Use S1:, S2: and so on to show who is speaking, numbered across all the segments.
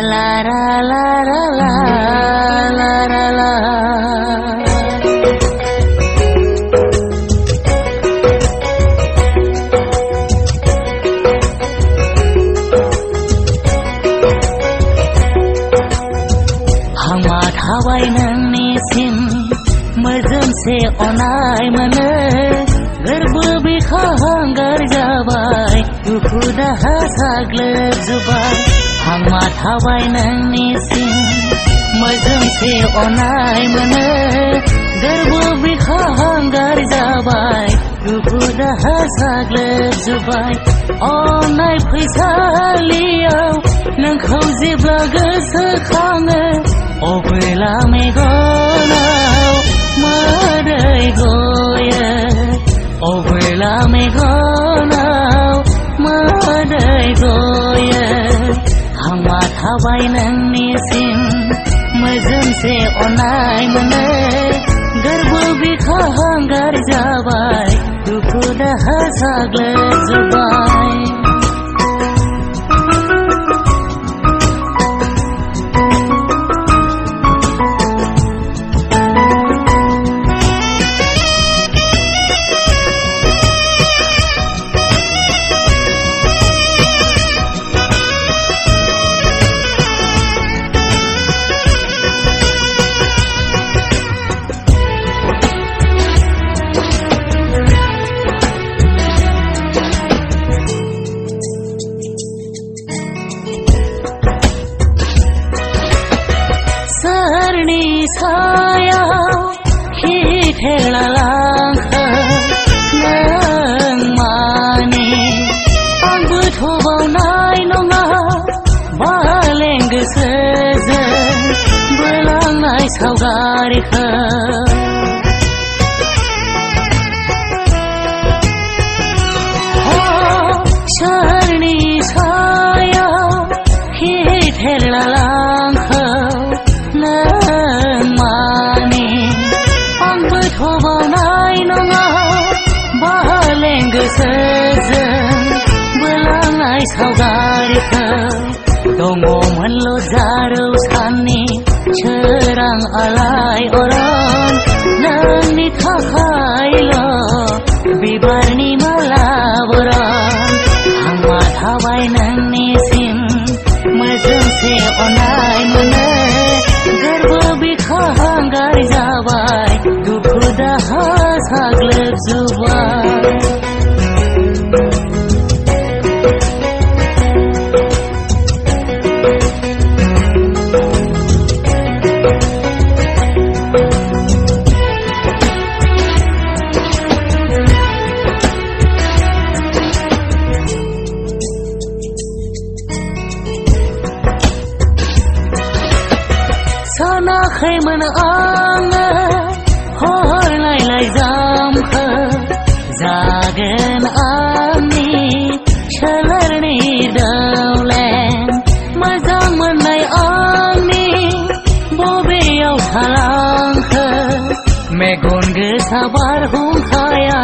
S1: La la la la la la la la Hama thawai nang nisim mazam se onai mana garba bikhangar jabai duku daha saglab zubai Hama thawai nang nisim mazam se onai mana garba bikhangar jabai duku daha saglab zubai onai paisa liyau nang khau jebla goso khango Obela megonau madai goya Obela megonau madai goya Hama thawai nang nisim mazam se onai mana garba bikhangar jabai duku daha saglab zubai Saya khithela langkha nang mani angbu thobau nai nonga baleng gosojo bolangnai सावगारिखौ सोरनि सायाव खिथेरला लांखौ आंबो थबावनाय नङा बालें गोसोजों बोलांनाय सावगारिखौ दङमोनल' जारौ साननि सोरां आलाय अरन नोंनि थाखायल' बिबारनि माला बरन हांमा थाबाय नोंनिसिम मोजोंसे अननाय मोनो गोरबो बिखांगार जाबाय दुखु दाहा साग्लोबजोब्बाय सानाखैमोन आङो हरनायलाय जामखौ जागोन आंनि सोलेरनि दौलें मोजां मोननाय आंनि बबेयाव थालांखो मेगन गोसा बारहुंखाया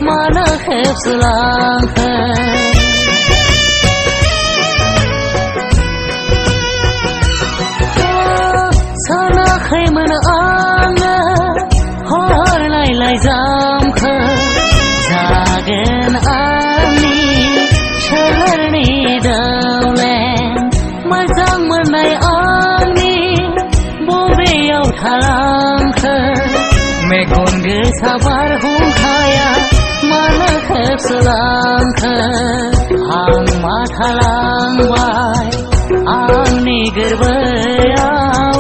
S1: मानो खेबसोलांखो सानाखैमोन आङो हरनायलाय जामखौ जागोन आंनि सोलेरनि दौलें मोजां मोननाय आंनि बबेयाव थालांखो मेगन गोसा बारहुंखाया मानो खेबसोलांखो आं मा थालांबाय आंनि गोरबोआव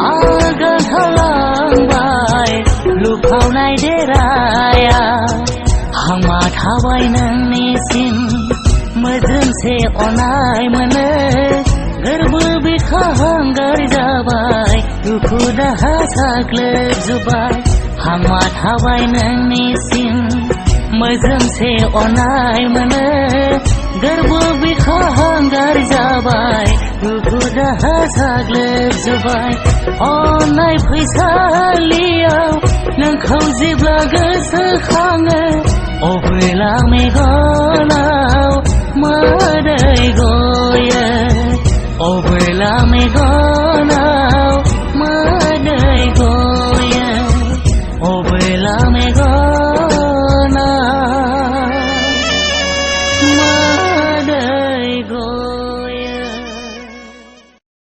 S1: आगान थालांबाय लुफावनाय देराया हांमा थाबाय नोंनिसिम मोजोंसे अननाय मोनो गोरबो बिखांगार जाबाय दुखु दाहा साग्लोबजोब्बाय हांमा थाबाय नोंनिसिम मोजोंसे अननाय मोनो गोरबो बिखांगार जाबाय दुखु दाहा साग्लोबजोब्बाय अननाय फैसालियाव नोंखौ जेब्ला गोसोखाङो Ô quê là mê có nào mơ đời gọi. Ô quê là mê có